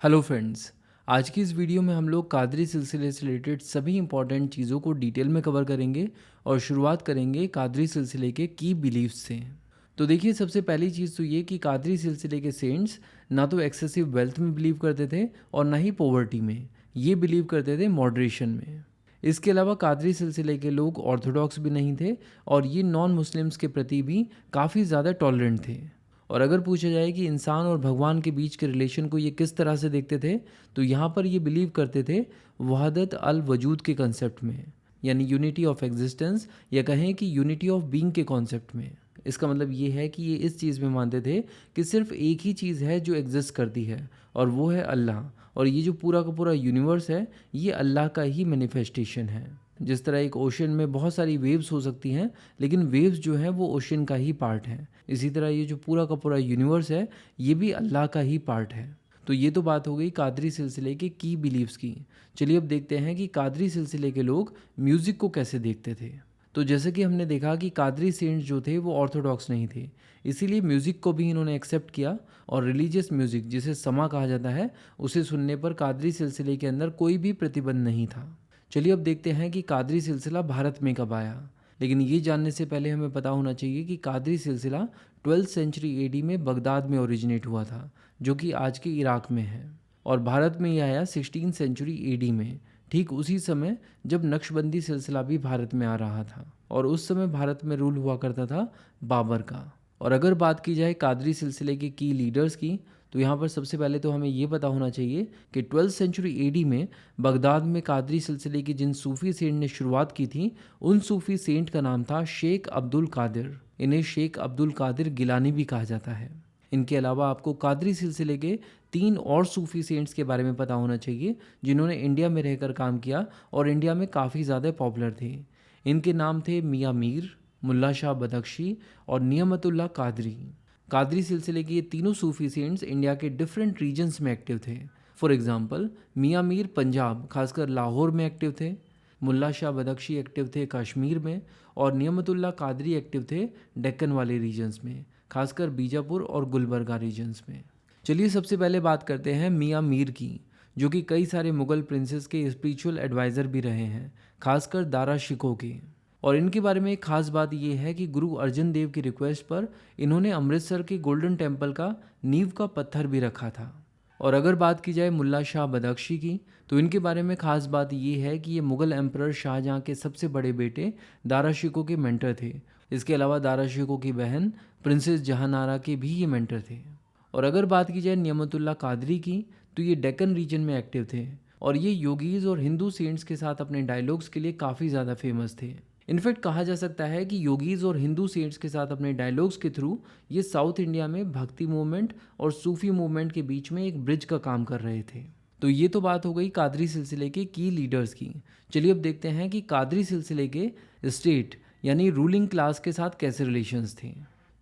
Hello friends. आज की इस वीडियो में हम लोग कादरी सिलसिले से रिलेटेड सभी इंपॉर्टेंट चीज़ों को डिटेल में कवर करेंगे और शुरुआत करेंगे कादरी सिलसिले के की बिलीफ्स से। तो देखिए, सबसे पहली चीज़ तो ये कि कादरी सिलसिले के सेंट्स ना तो एक्सेसिव वेल्थ में बिलीव करते थे और ना ही पॉवर्टी में। ये बिलीव करते थे मॉडरेशन में। इसके अलावा कादरी सिलसिले के लोग ऑर्थोडॉक्स भी नहीं थे और ये नॉन मुस्लिम्स के प्रति भी काफ़ी ज़्यादा टॉलरेंट थे। और अगर पूछा जाए कि इंसान और भगवान के बीच के रिलेशन को ये किस तरह से देखते थे, तो यहाँ पर ये बिलीव करते थे वहदत अल वजूद के कंसेप्ट में, यानी यूनिटी ऑफ एग्जिस्टेंस, या कहें कि यूनिटी ऑफ बीइंग के कॉन्सेप्ट में। इसका मतलब ये है कि ये इस चीज़ में मानते थे कि सिर्फ एक ही चीज़ है जो एग्जिस्ट करती है और वो है अल्लाह, और ये जो पूरा का पूरा यूनिवर्स है ये अल्लाह का ही मैनिफेस्टेशन है। जिस तरह एक ओशन में बहुत सारी वेव्स हो सकती हैं, लेकिन वेव्स जो है वो ओशन का ही पार्ट है, इसी तरह ये जो पूरा का पूरा यूनिवर्स है ये भी अल्लाह का ही पार्ट है। तो ये तो बात हो गई कादरी सिलसिले के की बिलीव्स की। चलिए अब देखते हैं कि कादरी सिलसिले के लोग म्यूज़िक को कैसे देखते थे। तो जैसे कि हमने देखा कि कादरी सेंट्स जो थे वो ऑर्थोडॉक्स नहीं थे, इसीलिए म्यूज़िक को भी इन्होंने एक्सेप्ट किया और रिलीजियस म्यूज़िक, जिसे समा कहा जाता है, उसे सुनने पर कादरी सिलसिले के अंदर कोई भी प्रतिबंध नहीं था। चलिए अब देखते हैं कि कादरी सिलसिला भारत में कब आया। लेकिन ये जानने से पहले हमें पता होना चाहिए कि कादरी सिलसिला 12th सेंचुरी एडी में बगदाद में ओरिजिनेट हुआ था, जो कि आज के इराक में है, और भारत में यह आया 16th सेंचुरी एडी में, ठीक उसी समय जब नक्शबंदी सिलसिला भी भारत में आ रहा था, और उस समय भारत में रूल हुआ करता था बाबर का। और अगर बात की जाए कादरी सिलसिले के की लीडर्स की, तो यहाँ पर सबसे पहले तो हमें ये पता होना चाहिए कि 12th सेंचुरी एडी में बगदाद में कादरी सिलसिले की जिन सूफ़ी सेंट ने शुरुआत की थी, उन सूफ़ी सेंट का नाम था शेख अब्दुल कादिर। इन्हें शेख अब्दुल कादिर गिलानी भी कहा जाता है। इनके अलावा आपको कादरी सिलसिले के 3 और सूफ़ी सेंट्स के बारे में पता होना चाहिए जिन्होंने इंडिया में रहकर काम किया और इंडिया में काफ़ी ज़्यादा पॉपुलर थे। इनके नाम थे मियाँ मीर, मुल्ला शाह बदख्शी और नियमतुल्लाह कादरी। कादरी सिलसिले के ये तीनों सूफ़ी सेंट्स इंडिया के डिफरेंट रीजन्स में एक्टिव थे। फॉर एग्जांपल, मियाँ मीर पंजाब खासकर लाहौर में एक्टिव थे, मुल्ला शाह बदख्शी एक्टिव थे कश्मीर में, और नियमतुल्लाह कादरी एक्टिव थे डेक्कन वाले रीजन्स में, खासकर बीजापुर और गुलबर्गा रीजन्स में। चलिए सबसे पहले बात करते हैं मियाँ मीर की, जो कि कई सारे मुग़ल प्रिंसेस के स्पिरिचुअल एडवाइज़र भी रहे हैं, खासकर दारा शिकोह के। और इनके बारे में एक ख़ास बात यह है कि गुरु अर्जन देव की रिक्वेस्ट पर इन्होंने अमृतसर के गोल्डन टेम्पल का नींव का पत्थर भी रखा था। और अगर बात की जाए मुल्ला शाह बदख्शी की, तो इनके बारे में ख़ास बात यह है कि ये मुग़ल एम्परर शाहजहाँ के सबसे बड़े बेटे दारा शिकोह के मेंटर थे। इसके अलावा दारा शिकोह की बहन प्रिंसेस जहानारा के भी ये मेंटर थे। और अगर बात की जाए नियमतुल्लाह कादरी की, तो ये डेक्कन रीजन में एक्टिव थे और ये योगीज़ और हिंदू सेंट्स के साथ अपने डायलॉग्स के लिए काफ़ी ज़्यादा फेमस थे। इनफैक्ट कहा जा सकता है कि योगीज़ और हिंदू सेंट्स के साथ अपने डायलॉग्स के थ्रू ये साउथ इंडिया में भक्ति मूवमेंट और सूफी मूवमेंट के बीच में एक ब्रिज का काम कर रहे थे। तो ये तो बात हो गई कादरी सिलसिले के की लीडर्स की। चलिए अब देखते हैं कि कादरी सिलसिले के स्टेट यानी रूलिंग क्लास के साथ कैसे रिलेशंस थे।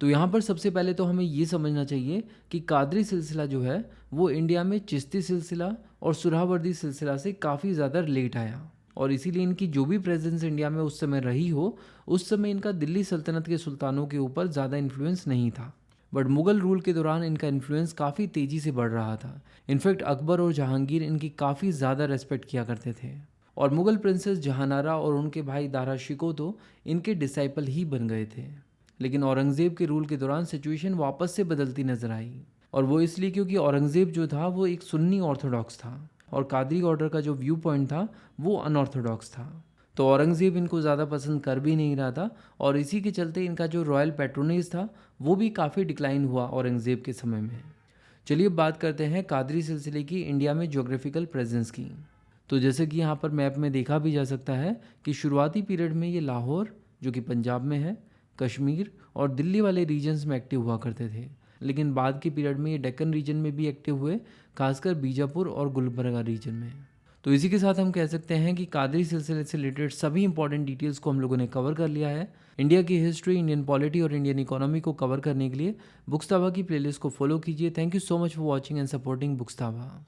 तो यहाँ पर सबसे पहले तो हमें ये समझना चाहिए कि कादरी सिलसिला जो है वो इंडिया में चिश्ती सिलसिला और सुहरावर्दी सिलसिला से काफ़ी ज़्यादा लेट आया, और इसीलिए इनकी जो भी प्रेजेंस इंडिया में उस समय रही हो, उस समय इनका दिल्ली सल्तनत के सुल्तानों के ऊपर ज़्यादा इन्फ्लुएंस नहीं था। बट मुग़ल रूल के दौरान इनका इन्फ्लुएंस काफ़ी तेज़ी से बढ़ रहा था। इनफैक्ट अकबर और जहांगीर इनकी काफ़ी ज़्यादा रेस्पेक्ट किया करते थे, और मुग़ल प्रिंसेस जहानारा और उनके भाई दारा शिकोह तो इनके डिसाइपल ही बन गए थे। लेकिन औरंगज़ेब के रूल के दौरान सिचुएशन वापस से बदलती नजर आई, और वो इसलिए क्योंकि औरंगज़ेब जो था वो एक सुन्नी ऑर्थोडॉक्स था और कादरी ऑर्डर का जो व्यू पॉइंट था वो अनऑर्थोडॉक्स था। तो औरंगज़ेब इनको ज़्यादा पसंद कर भी नहीं रहा था, और इसी के चलते इनका जो रॉयल पैट्रोनेज था वो भी काफ़ी डिक्लाइन हुआ औरंगज़ेब के समय में। चलिए अब बात करते हैं कादरी सिलसिले की इंडिया में ज्योग्राफिकल प्रेजेंस की। तो जैसे कि यहाँ पर मैप में देखा भी जा सकता है कि शुरुआती पीरियड में ये लाहौर, जो कि पंजाब में है, कश्मीर और दिल्ली वाले रीजन्स में एक्टिव हुआ करते थे, लेकिन बाद के पीरियड में ये डेक्कन रीजन में भी एक्टिव हुए, खासकर बीजापुर और गुलबर्गा रीजन में। तो इसी के साथ हम कह सकते हैं कि कादरी सिलसिले से रिलेटेड सभी इंपॉर्टेंट डिटेल्स को हम लोगों ने कवर कर लिया है। इंडिया की हिस्ट्री, इंडियन पॉलिटी और इंडियन इकोनॉमी को कवर करने के लिए बुक्स ताबा की प्लेलिस्ट को फॉलो कीजिए। Thank you so much for watching and supporting books Taba.